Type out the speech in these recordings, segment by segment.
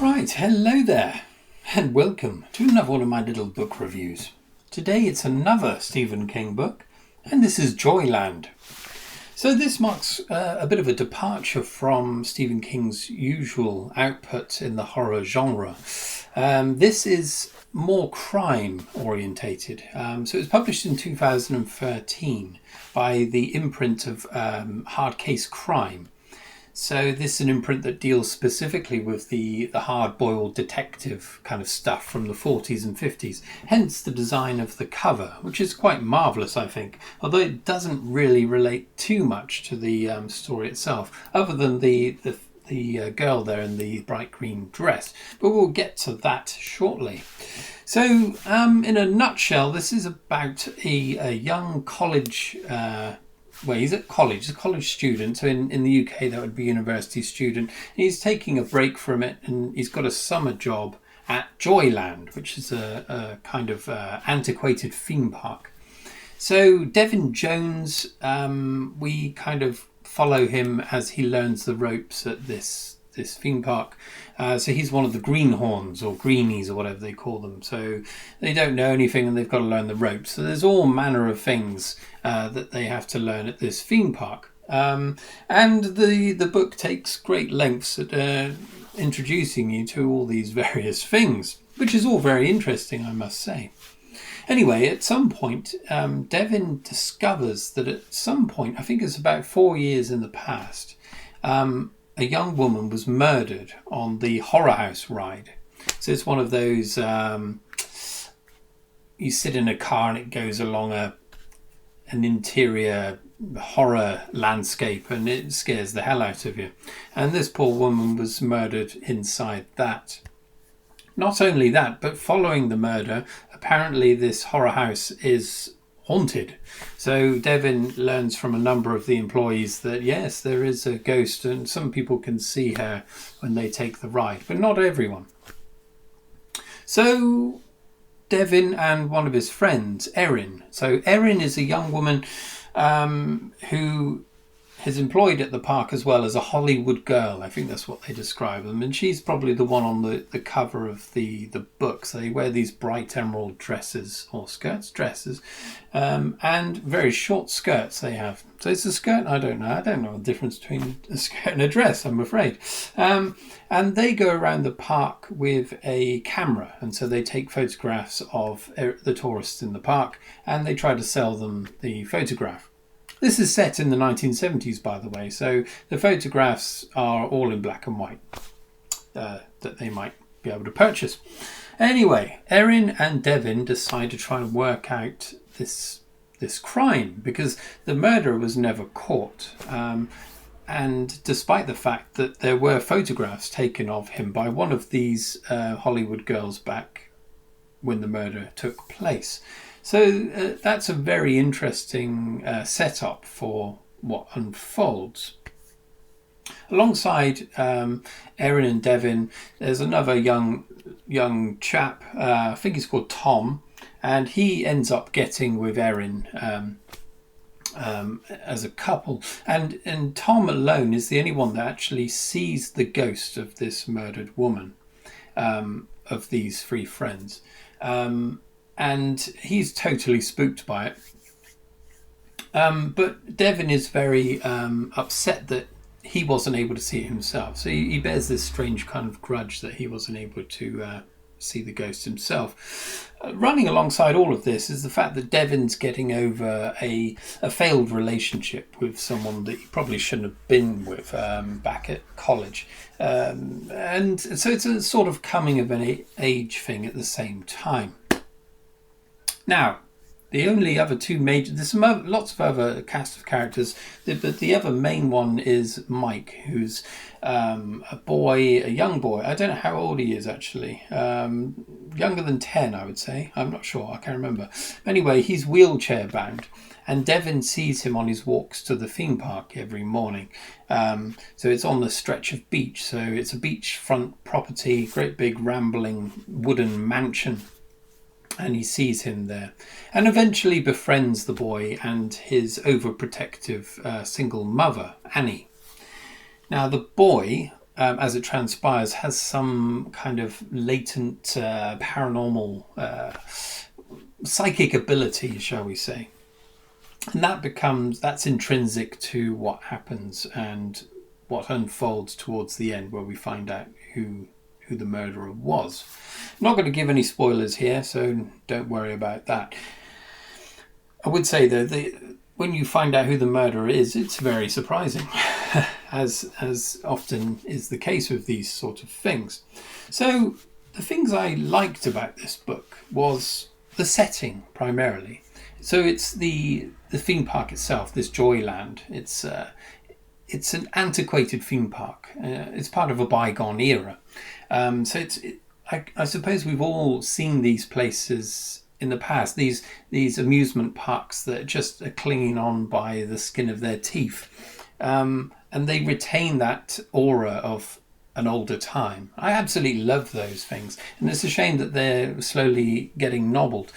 Right, hello there, and welcome to another one of my little book reviews. Today it's another Stephen King book, and this is Joyland. So this marks a bit of a departure from Stephen King's usual output in the horror genre. This is more crime orientated. So it was published in 2013 by the imprint of Hard Case Crime. So this is an imprint that deals specifically with the hard-boiled detective kind of stuff from the 40s and 50s. Hence the design of the cover, which is quite marvellous, I think. Although it doesn't really relate too much to the story itself, other than the girl there in the bright green dress. But we'll get to that shortly. So, in a nutshell, this is about a young college... well, he's at college, he's a college student. So in the UK, that would be university student. He's taking a break from it, and he's got a summer job at Joyland, which is a kind of antiquated theme park. So Devin Jones, we kind of follow him as he learns the ropes at this theme park. So he's one of the greenhorns or greenies or whatever they call them. So they don't know anything and they've got to learn the ropes. So there's all manner of things that they have to learn at this theme park. And the book takes great lengths at introducing you to all these various things, which is all very interesting, I must say. Anyway, at some point, Devin discovers that at some point, I think it's about 4 years in the past, a young woman was murdered on the Horror House ride. So it's one of those, you sit in a car and it goes along an interior horror landscape and it scares the hell out of you. And this poor woman was murdered inside that. Not only that, but following the murder, apparently this horror house is haunted. So Devin learns from a number of the employees that yes, there is a ghost and some people can see her when they take the ride, but not everyone. So Devin and one of his friends, Erin. So Erin is a young woman who is employed at the park as well as a Hollywood girl. I think that's what they describe them. And she's probably the one on the cover of the book. So they wear these bright emerald dresses or dresses, and very short skirts they have. So it's a skirt? I don't know. I don't know the difference between a skirt and a dress, I'm afraid. And they go around the park with a camera. And so they take photographs of the tourists in the park and they try to sell them the photograph. This is set in the 1970s, by the way, so the photographs are all in black and white that they might be able to purchase. Anyway, Erin and Devin decide to try and work out this crime because the murderer was never caught. And despite the fact that there were photographs taken of him by one of these Hollywood girls back when the murder took place. So that's a very interesting setup for what unfolds. Alongside Erin and Devin, there's another young chap, I think he's called Tom, and he ends up getting with Erin as a couple. And Tom alone is the only one that actually sees the ghost of this murdered woman, of these three friends. And he's totally spooked by it. But Devin is very upset that he wasn't able to see it himself. So he bears this strange kind of grudge that he wasn't able to see the ghost himself. Running alongside all of this is the fact that Devin's getting over a failed relationship with someone that he probably shouldn't have been with back at college. And so it's a sort of coming of an age thing at the same time. Now, the only other two major... There's lots of other cast of characters, but the other main one is Mike, who's a young boy. I don't know how old he is, actually. Younger than 10, I would say. I'm not sure. I can't remember. Anyway, he's wheelchair bound, and Devin sees him on his walks to the theme park every morning. So it's on the stretch of beach. So it's a beachfront property, great big rambling wooden mansion. And he sees him there and eventually befriends the boy and his overprotective single mother, Annie. Now, the boy as it transpires, has some kind of latent paranormal psychic ability, shall we say. And that's intrinsic to what happens and what unfolds towards the end, where we find out who the murderer was. I'm not going to give any spoilers here, so don't worry about that. I would say though, when you find out who the murderer is, it's very surprising, as often is the case with these sort of things. So the things I liked about this book was the setting primarily. So it's the theme park itself, this Joyland. It's an antiquated theme park. It's part of a bygone era. I suppose we've all seen these places in the past, these amusement parks that just are clinging on by the skin of their teeth. And they retain that aura of an older time. I absolutely love those things. And it's a shame that they're slowly getting nobbled.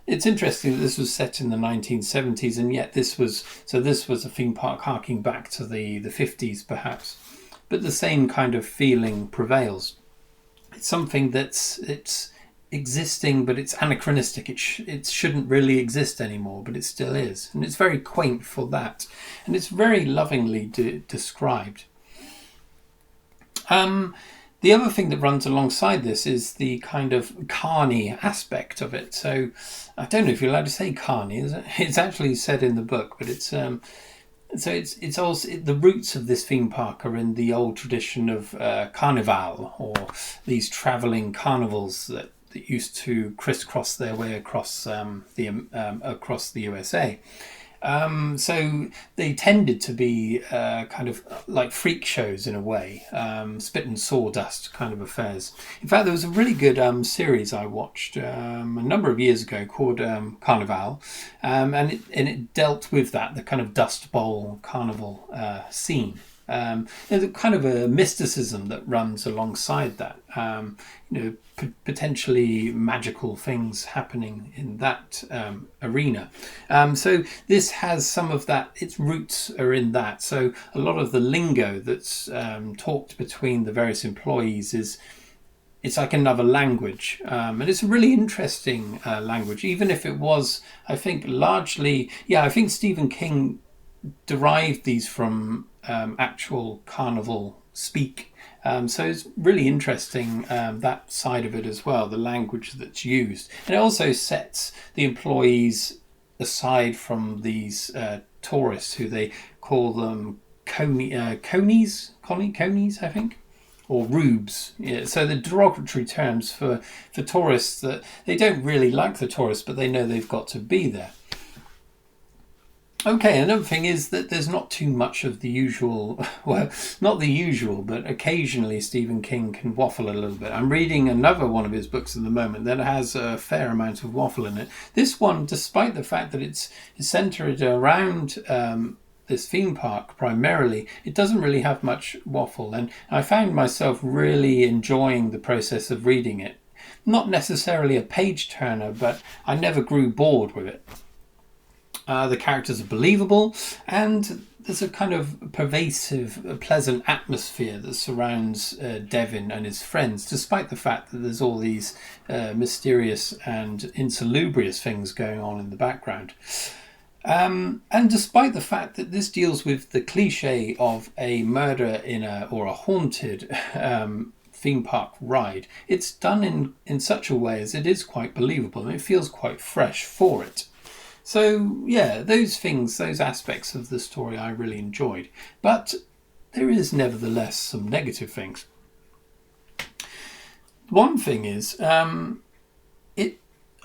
It's interesting that this was set in the 1970s, and yet this was a theme park harking back to the 50s perhaps. But the same kind of feeling prevails. It's something it's existing, but it's anachronistic. It shouldn't really exist anymore, but it still is. And it's very quaint for that. And it's very lovingly described. The other thing that runs alongside this is the kind of carny aspect of it. So I don't know if you're allowed to say carny. It's actually said in the book, but it's also the roots of this theme park are in the old tradition of carnival, or these travelling carnivals that used to crisscross their way across the USA. So they tended to be kind of like freak shows in a way, spit and sawdust kind of affairs. In fact, there was a really good series I watched a number of years ago called Carnival, and it dealt with the kind of Dust Bowl carnival scene. There's a kind of a mysticism that runs alongside that. Potentially magical things happening in that arena. So this has some of that. Its roots are in that. So a lot of the lingo that's talked between the various employees it's like another language, and it's a really interesting language. Even if it was, I think largely, I think Stephen King derived these from actual carnival speak. So it's really interesting, that side of it as well, the language that's used. And it also sets the employees aside from these tourists, who they call them conies, I think, or rubes. Yeah, so the derogatory terms for tourists that they don't really like the tourists, but they know they've got to be there. Okay, another thing is that there's not too much of the usual, well, not the usual, but occasionally Stephen King can waffle a little bit. I'm reading another one of his books at the moment that has a fair amount of waffle in it. This one, despite the fact that it's centered around this theme park primarily, it doesn't really have much waffle. And I found myself really enjoying the process of reading it. Not necessarily a page turner, but I never grew bored with it. The characters are believable, and there's a kind of pervasive, pleasant atmosphere that surrounds Devin and his friends, despite the fact that there's all these mysterious and insalubrious things going on in the background. And despite the fact that this deals with the cliche of a murder or a haunted theme park ride, it's done in such a way as it is quite believable, and it feels quite fresh for it. So, those aspects of the story I really enjoyed. But there is nevertheless some negative things. One thing is,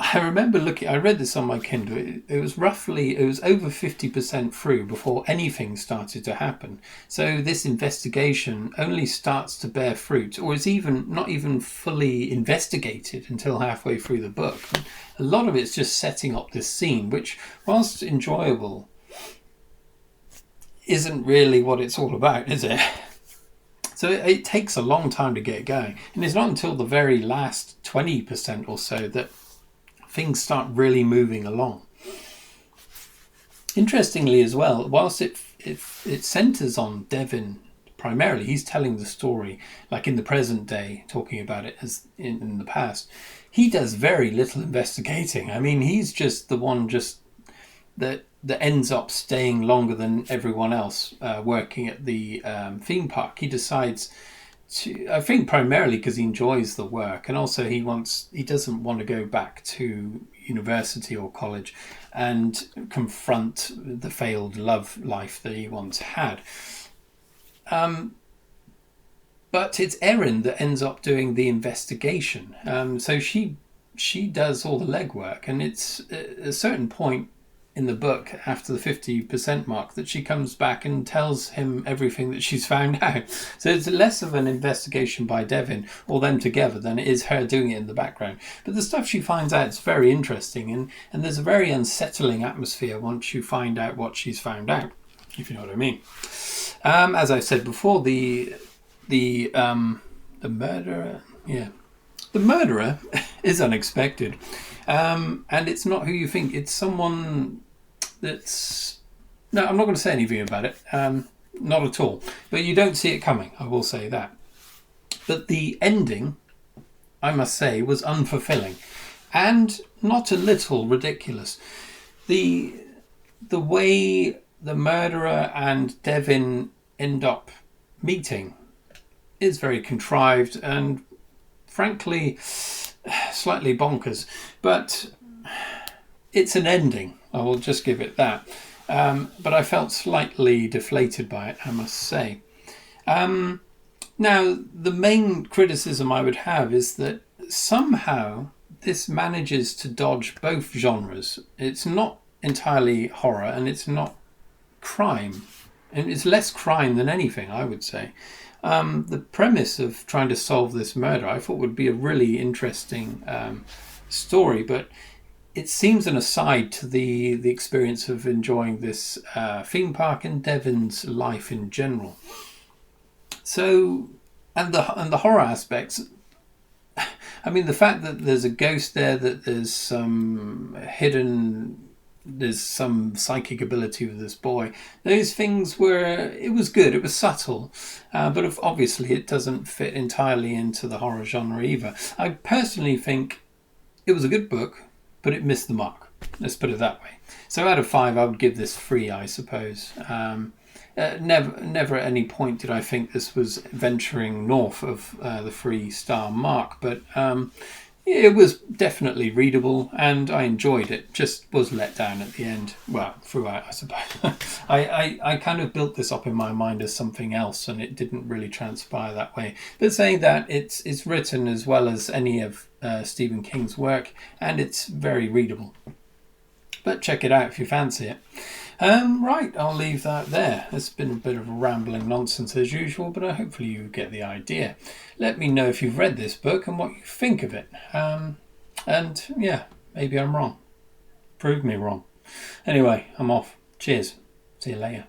I remember I read this on my Kindle, it was over 50% through before anything started to happen. So this investigation only starts to bear fruit, or is not even fully investigated until halfway through the book. A lot of it's just setting up this scene, which, whilst enjoyable, isn't really what it's all about, is it? So it takes a long time to get going. And it's not until the very last 20% or so that things start really moving along. Interestingly as well, whilst it centres on Devin primarily he's telling the story like in the present day, talking about it as in the past. He does very little investigating. I mean, he's just the one that ends up staying longer than everyone else working at the theme park. He decides to, I think primarily because he enjoys the work, and also he doesn't want to go back to university or college and confront the failed love life that he once had. But it's Erin that ends up doing the investigation. So she does all the legwork, and it's at a certain point in the book, after the 50% mark, that she comes back and tells him everything that she's found out. So it's less of an investigation by Devin or them together than it is her doing it in the background. But the stuff she finds out is very interesting, and there's a very unsettling atmosphere once you find out what she's found out, if you know what I mean. As I said before, the murderer, the murderer is unexpected, and it's not who you think. It's someone that's... No, I'm not going to say anything about it, not at all. But you don't see it coming, I will say that. But the ending, I must say, was unfulfilling, and not a little ridiculous. The way the murderer and Devin end up meeting is very contrived and frankly slightly bonkers, but it's an ending, I will just give it that. But I felt slightly deflated by it, I must say. Now, the main criticism I would have is that somehow this manages to dodge both genres. It's not entirely horror, and it's not crime, and it's less crime than anything, I would say. The premise of trying to solve this murder I thought would be a really interesting story, but it seems an aside to the experience of enjoying this theme park and Devin's life in general. So, and the horror aspects, I mean, the fact that there's a ghost there, that there's some psychic ability with this boy. Those things it was good, it was subtle, but obviously it doesn't fit entirely into the horror genre either. I personally think it was a good book, but it missed the mark. Let's put it that way. So out of 5, I would give this 3, I suppose. Never at any point did I think this was venturing north of the 3-star mark, but it was definitely readable, and I enjoyed it. Just was let down at the end. Well, throughout, I suppose. I kind of built this up in my mind as something else, and it didn't really transpire that way. But saying that, it's written as well as any of Stephen King's work, and it's very readable. But check it out if you fancy it. Right, I'll leave that there. It's been a bit of rambling nonsense as usual, but hopefully you get the idea. Let me know if you've read this book and what you think of it. And yeah, maybe I'm wrong. Prove me wrong. Anyway, I'm off. Cheers. See you later.